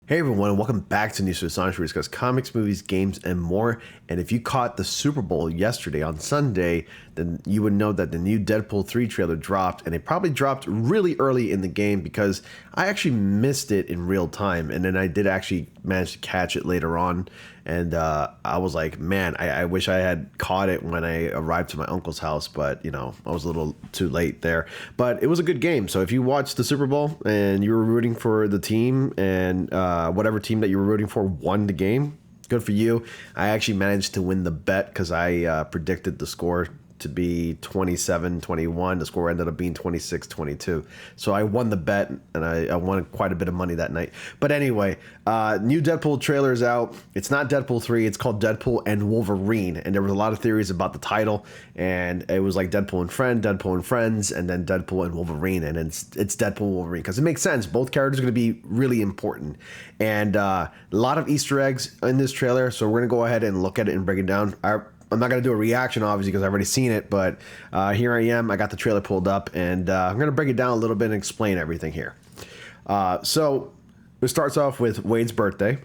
Hey everyone, welcome back to News for Sonic, where we discuss comics, movies, games, and more. And if you caught the Super Bowl yesterday on Sunday, then you would know that the new Deadpool 3 trailer dropped, and it probably dropped really early in the game because I actually missed it in real time, and then I did actually manage to catch it later on. And I was like, man, I wish I had caught it when I arrived to my uncle's house, but you know, I was a little too late there. But it was a good game. So if you watched the Super Bowl and you were rooting for the team and whatever team that you were rooting for won the game, good for you. I actually managed to win the bet because I predicted the score to be 27-21. The score ended up being 26-22. So I won the bet, and I won quite a bit of money that night. But anyway, new Deadpool trailer is out. It's not Deadpool 3. It's called Deadpool and Wolverine. And there was a lot of theories about the title. And it was like Deadpool and Friends, and then Deadpool and Wolverine. And it's Deadpool and Wolverine because it makes sense. Both characters are going to be really important. And a lot of Easter eggs in this trailer. So we're going to go ahead and look at it and break it down. I'm not going to do a reaction, obviously, because I've already seen it, but here I am. I got the trailer pulled up, and I'm going to break it down a little bit and explain everything here. So it starts off with Wade's birthday.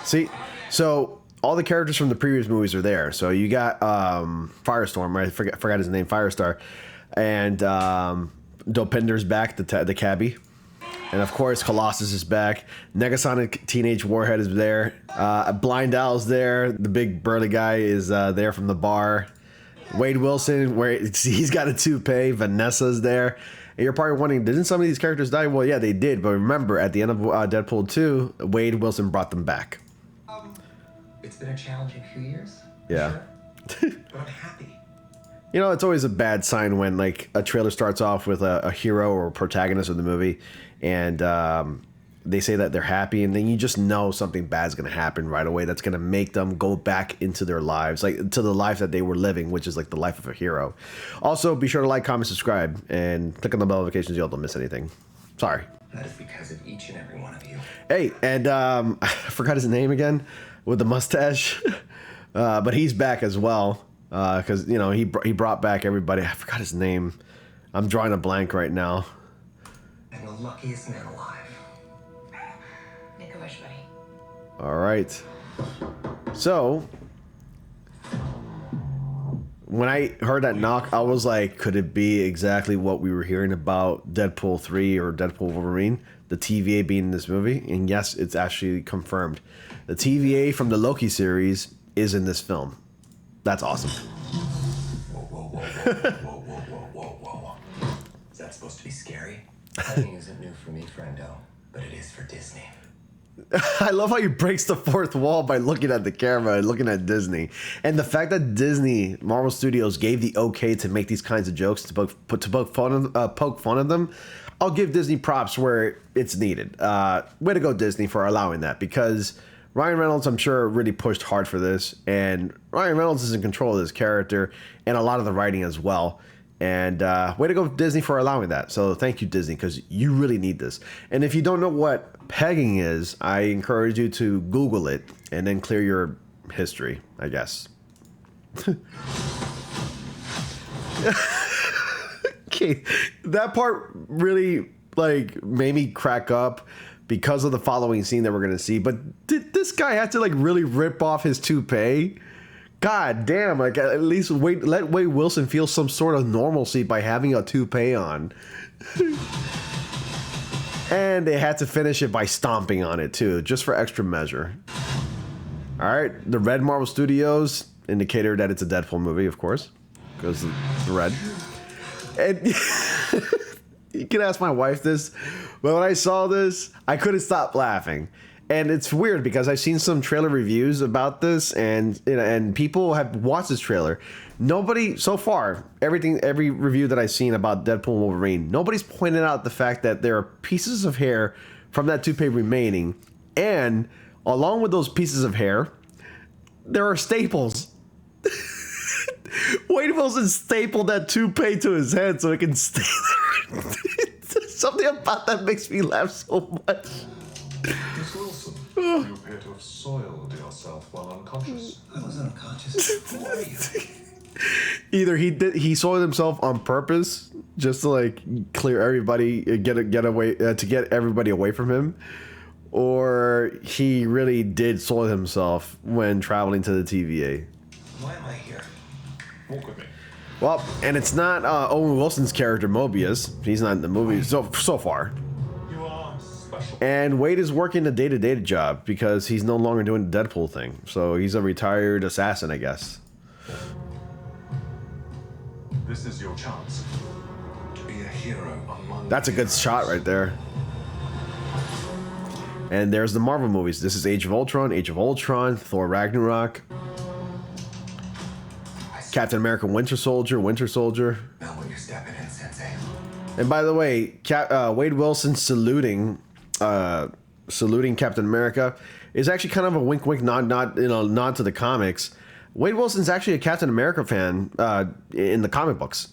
See? So all the characters from the previous movies are there. So you got Firestorm, right? I forgot his name, Firestar. And Dopinder's back, the cabbie. And of course, Colossus is back. Negasonic Teenage Warhead is there. Blind Owl's there. The big burly guy is there from the bar. Wade Wilson, where he's got a toupee. Vanessa's there. And you're probably wondering, didn't some of these characters die? Well, yeah, they did. But remember, at the end of Deadpool 2, Wade Wilson brought them back. It's been a challenging few years. Yeah. Sure. But I'm happy. You know, it's always a bad sign when like a trailer starts off with a hero or a protagonist of the movie, and they say that they're happy, and then you just know something bad's going to happen right away. That's going to make them go back into their lives, like to the life that they were living, which is like the life of a hero. Also, be sure to like, comment, subscribe, and click on the bell notifications so you don't miss anything. Sorry. That is because of each and every one of you. Hey, and I forgot his name again with the mustache, but he's back as well. Because, you know, he brought back everybody. I forgot his name. I'm drawing a blank right now. I'm the luckiest man alive. Make a wish, buddy. All right. So, when I heard that knock, I was like, could it be exactly what we were hearing about Deadpool 3 or Deadpool Wolverine? The TVA being in this movie? And yes, it's actually confirmed. The TVA from the Loki series is in this film. That's awesome. Whoa. Is that supposed to be scary? Fighting isn't new for me, friendo, but it is for Disney. I love how he breaks the fourth wall by looking at the camera and looking at Disney. And the fact that Disney, Marvel Studios, gave the okay to make these kinds of jokes, to poke fun of them, I'll give Disney props where it's needed. Way to go, Disney, for allowing that, because Ryan Reynolds, I'm sure, really pushed hard for this, and Ryan Reynolds is in control of this character and a lot of the writing as well. And way to go, Disney, for allowing that. So thank you, Disney, because you really need this. And if you don't know what pegging is, I encourage you to Google it and then clear your history, I guess. Okay, that part really made me crack up because of the following scene that we're gonna see. But did this guy have to really rip off his toupee? God damn! At least let Wade Wilson feel some sort of normalcy by having a toupee on. And they had to finish it by stomping on it too, just for extra measure. All right, the red Marvel Studios indicator that it's a Deadpool movie, of course, because the red. And you can ask my wife this, but when I saw this, I couldn't stop laughing. And it's weird because I've seen some trailer reviews about this, and people have watched this trailer. Nobody so far, every review that I've seen about Deadpool and Wolverine, nobody's pointed out the fact that there are pieces of hair from that toupee remaining, and along with those pieces of hair, there are staples. Wade Wilson stapled that toupee to his head so it can stay there. Something about that makes me laugh so much. Miss Wilson, you appear to have soiled yourself while unconscious. I wasn't unconscious. Who are you? Either he soiled himself on purpose just to like clear everybody, get away to get everybody away from him, or he really did soil himself when traveling to the TVA. Why am I here? Walk with me. Well, and it's not Owen Wilson's character Mobius. He's not in the movie so far. You are special. And Wade is working a day-to-day job because he's no longer doing the Deadpool thing. So he's a retired assassin, I guess. This is your chance to be a hero among. That's a good shot right there. And there's the Marvel movies. This is Age of Ultron, Thor Ragnarok, Captain America, Winter Soldier. Not what you're stepping in, Sensei. And by the way, Wade Wilson saluting Captain America is actually kind of a wink, nod to the comics. Wade Wilson's actually a Captain America fan in the comic books.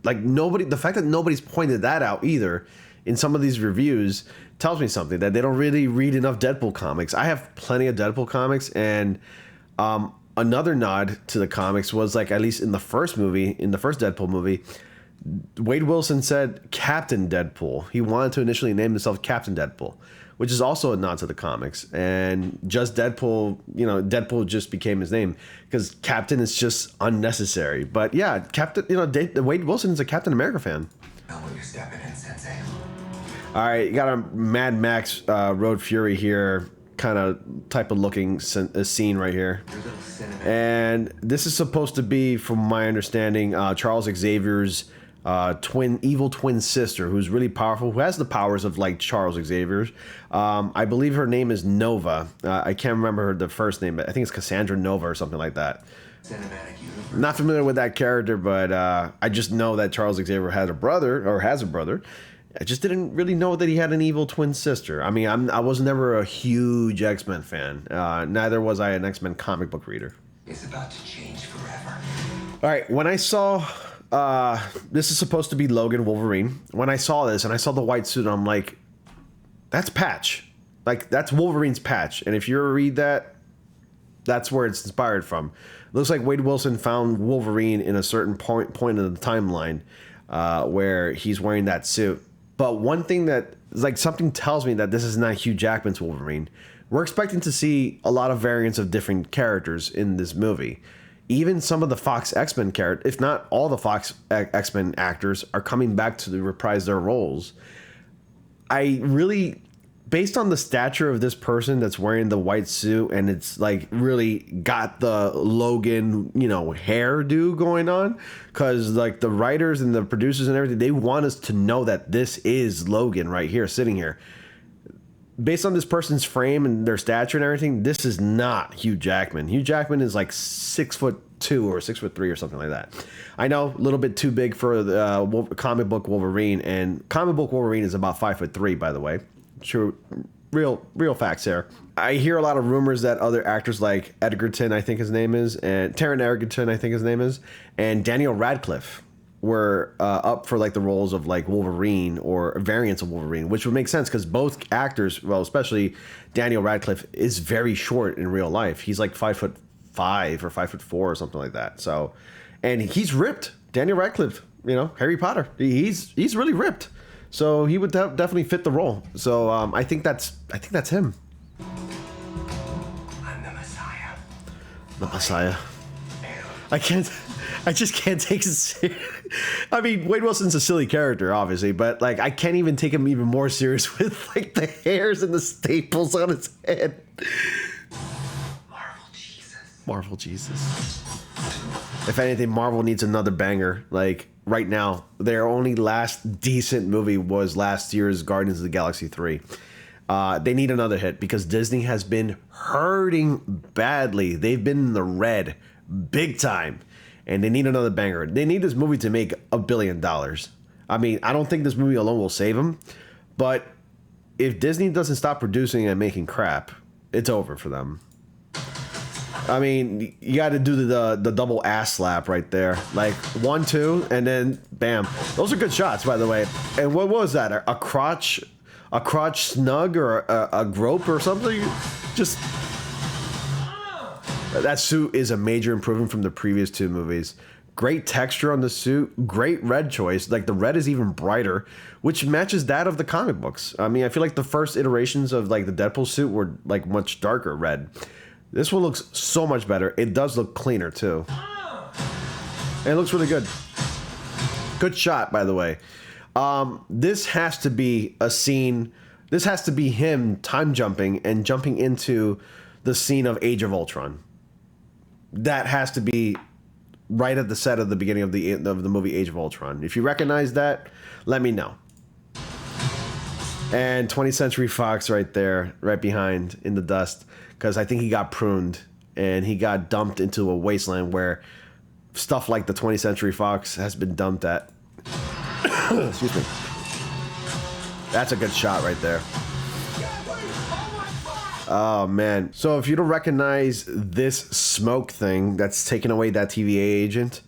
Like the fact that nobody's pointed that out either in some of these reviews tells me something, that they don't really read enough Deadpool comics. I have plenty of Deadpool comics, and another nod to the comics was like, at least in the first Deadpool movie, Wade Wilson said Captain Deadpool. He wanted to initially name himself Captain Deadpool, which is also a nod to the comics. And just Deadpool, Deadpool just became his name because Captain is just unnecessary. But yeah, Captain, Wade Wilson is a Captain America fan. Not what you're stepping in, Sensei. All right, you got a Mad Max Road Fury here, kind of type of looking scene right here. And this is supposed to be, from my understanding, Charles Xavier's evil twin sister, who's really powerful, who has the powers of like Charles Xavier's. I believe her name is Nova. I can't remember the first name, but I think it's Cassandra Nova or something like that. Not familiar with that character, but I just know that Charles Xavier has a brother. I just didn't really know that he had an evil twin sister. I mean, I was never a huge X-Men fan. Neither was I an X-Men comic book reader. It's about to change forever. All right, when I saw this is supposed to be Logan Wolverine. When I saw this and I saw the white suit, I'm like, that's Patch. Like, that's Wolverine's Patch. And if you ever read that, that's where it's inspired from. It looks like Wade Wilson found Wolverine in a certain point in the timeline where he's wearing that suit. But one thing that, like, something tells me that this is not Hugh Jackman's Wolverine. We're expecting to see a lot of variants of different characters in this movie. Even some of the Fox X-Men characters, if not all the Fox X-Men actors, are coming back to reprise their roles. I really, based on the stature of this person that's wearing the white suit, and it's like really got the Logan, hairdo going on, because like the writers and the producers and everything, they want us to know that this is Logan right here, sitting here. Based on this person's frame and their stature and everything, this is not Hugh Jackman. Hugh Jackman is like 6'2" or 6'3" or something like that. I know, a little bit too big for the comic book Wolverine, and comic book Wolverine is about 5'3", by the way. True, real facts here. I hear a lot of rumors that other actors like Edgerton, I think his name is, and Taron Egerton, I think his name is, and Daniel Radcliffe were up for like the roles of like Wolverine or variants of Wolverine, which would make sense because both actors, well, especially Daniel Radcliffe, is very short in real life. He's like 5'5" or 5'4" or something like that. So, and he's ripped. Daniel Radcliffe, Harry Potter, he's really ripped. So he would definitely fit the role. So I think that's him. I'm the Messiah. The Messiah. I just can't take it serious. I mean, Wade Wilson's a silly character, obviously, but like I can't even take him even more serious with like the hairs and the staples on his head. Marvel Jesus. If anything, Marvel needs another banger. Like right now, their only last decent movie was last year's Guardians of the Galaxy 3. They need another hit because Disney has been hurting badly. They've been in the red big time. And they need another banger. They need this movie to make $1 billion. I mean, I don't think this movie alone will save them. But if Disney doesn't stop producing and making crap, it's over for them. I mean, you got to do the double ass slap right there. Like 1, 2, and then bam. Those are good shots, by the way. And what was that? A crotch snug or a grope or something? Just... That suit is a major improvement from the previous two movies. Great texture on the suit, great red choice. Like the red is even brighter, which matches that of the comic books. I mean, I feel like the first iterations of like the Deadpool suit were like much darker red. This one looks so much better. It does look cleaner too. And it looks really good. Good shot, by the way. This has to be a scene. This has to be him time jumping and jumping into the scene of Age of Ultron. That has to be right at the set of the beginning of the movie Age of Ultron. If you recognize that, let me know. And 20th Century Fox right there, right behind in the dust, because I think he got pruned and he got dumped into a wasteland where stuff like the 20th Century Fox has been dumped at. Excuse me. That's a good shot right there. Oh man. So if you don't recognize this smoke thing that's taken away that TVA agent,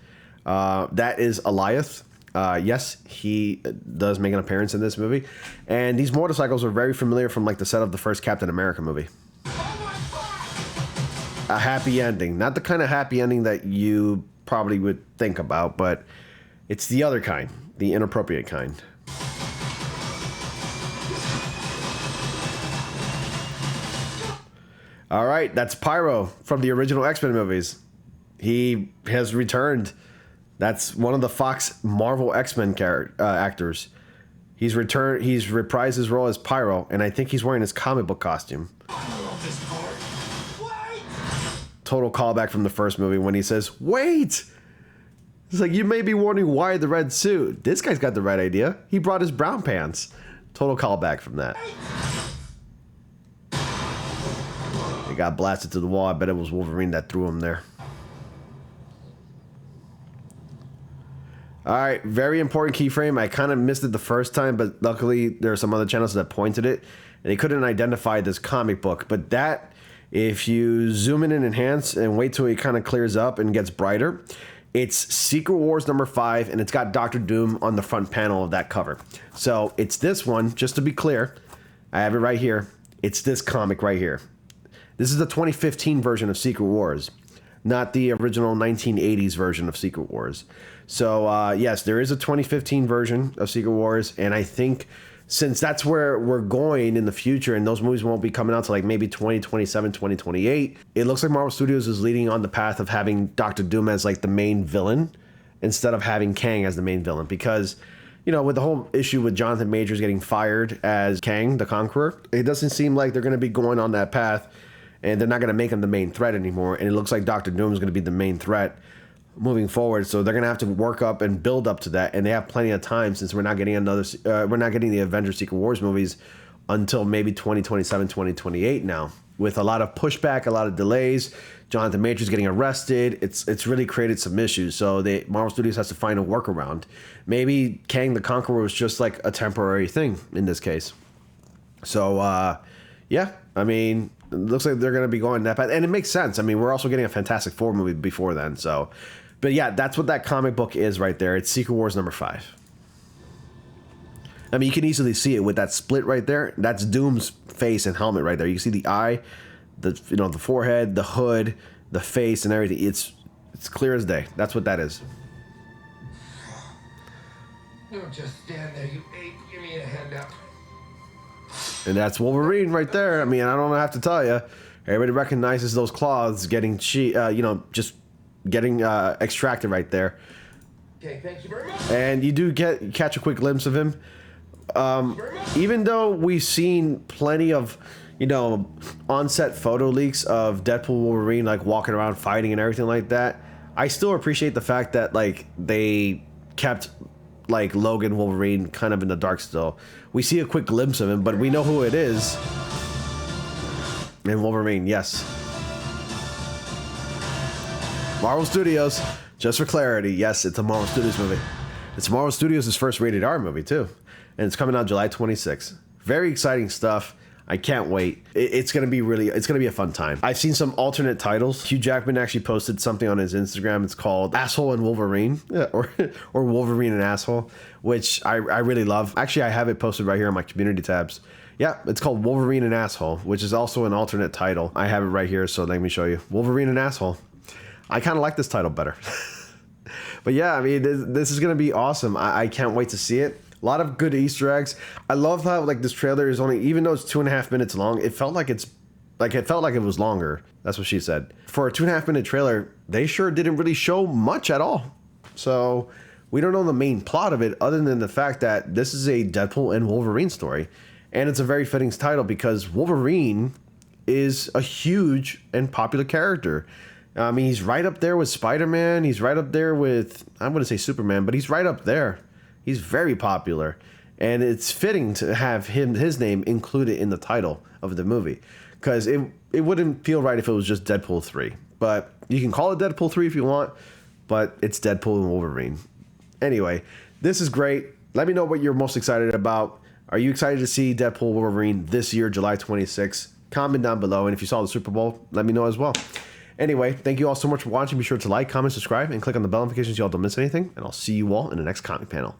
that is Eliath. Yes, he does make an appearance in this movie. And these motorcycles are very familiar from like the set of the first Captain America movie. A happy ending. Not the kind of happy ending that you probably would think about, but it's the other kind, the inappropriate kind. All right, that's Pyro from the original X-Men movies. He has returned. That's one of the Fox Marvel X-Men actors. He's returned. He's reprised his role as Pyro, and I think he's wearing his comic book costume. Total callback from the first movie when he says, "Wait!" It's like, you may be wondering why the red suit. This guy's got the right idea. He brought his brown pants. Total callback from that. He got blasted to the wall. I bet it was Wolverine that threw him there. All right, very important keyframe. I kind of missed it the first time, but luckily there are some other channels that pointed it, and they couldn't identify this comic book. But that, if you zoom in and enhance and wait till it kind of clears up and gets brighter, it's Secret Wars number 5, and it's got Doctor Doom on the front panel of that cover. So it's this one, just to be clear. I have it right here. It's this comic right here. This is the 2015 version of Secret Wars, not the original 1980s version of Secret Wars. So yes, there is a 2015 version of Secret Wars, and I think since that's where we're going in the future, and those movies won't be coming out till like maybe 2027, 2028, it looks like Marvel Studios is leading on the path of having Doctor Doom as like the main villain instead of having Kang as the main villain. Because, you know, with the whole issue with Jonathan Majors getting fired as Kang the Conqueror, it doesn't seem like they're going to be going on that path, and they're not going to make him the main threat anymore. And it looks like Doctor Doom is going to be the main threat moving forward, so they're gonna have to work up and build up to that, and they have plenty of time since we're not getting the Avengers Secret Wars movies until maybe 2027, 2028 now, with a lot of pushback, a lot of delays. Jonathan Majors getting arrested. It's really created some issues. So Marvel Studios has to find a workaround. Maybe Kang the Conqueror was just like a temporary thing in this case. So yeah, I mean, it looks like they're gonna be going that path, and it makes sense. I mean, we're also getting a Fantastic Four movie before then, so. But yeah, that's what that comic book is right there. It's Secret Wars number 5. I mean, you can easily see it with that split right there. That's Doom's face and helmet right there. You can see the eye, the forehead, the hood, the face, and everything. It's clear as day. That's what that is. Don't just stand there, you ape. Give me a handout. And that's Wolverine right there. I mean, I don't have to tell you. Everybody recognizes those claws getting just getting extracted right there. Okay, thank you very much. And you do catch a quick glimpse of him. Even though we've seen plenty of, on-set photo leaks of Deadpool Wolverine like walking around fighting and everything like that, I still appreciate the fact that like they kept like Logan Wolverine kind of in the dark still. We see a quick glimpse of him, but we know who it is. And Wolverine, yes. Marvel Studios, just for clarity, yes, it's a Marvel Studios movie. It's Marvel Studios' first rated R movie, too. And it's coming out July 26th. Very exciting stuff. I can't wait. It's going to be a fun time. I've seen some alternate titles. Hugh Jackman actually posted something on his Instagram. It's called Asshole and Wolverine, or Wolverine and Asshole, which I really love. Actually, I have it posted right here on my community tabs. Yeah, it's called Wolverine and Asshole, which is also an alternate title. I have it right here, so let me show you. Wolverine and Asshole. I kind of like this title better. But yeah, I mean, this is gonna be awesome. I can't wait to see it. A lot of good Easter eggs. I love how like this trailer is only, even though it's 2.5 minutes long, it felt like it was longer. That's what she said. For a 2.5 minute trailer, they sure didn't really show much at all. So we don't know the main plot of it other than the fact that this is a Deadpool and Wolverine story. And it's a very fitting title because Wolverine is a huge and popular character. I mean, he's right up there with Spider-Man. He's right up there with, I'm going to say Superman, but he's right up there. He's very popular. And it's fitting to have his name included in the title of the movie. Because it wouldn't feel right if it was just Deadpool 3. But you can call it Deadpool 3 if you want. But it's Deadpool and Wolverine. Anyway, this is great. Let me know what you're most excited about. Are you excited to see Deadpool Wolverine this year, July 26th? Comment down below. And if you saw the Super Bowl, let me know as well. Anyway, thank you all so much for watching. Be sure to like, comment, subscribe, and click on the bell notifications so you all don't miss anything. And I'll see you all in the next comic panel.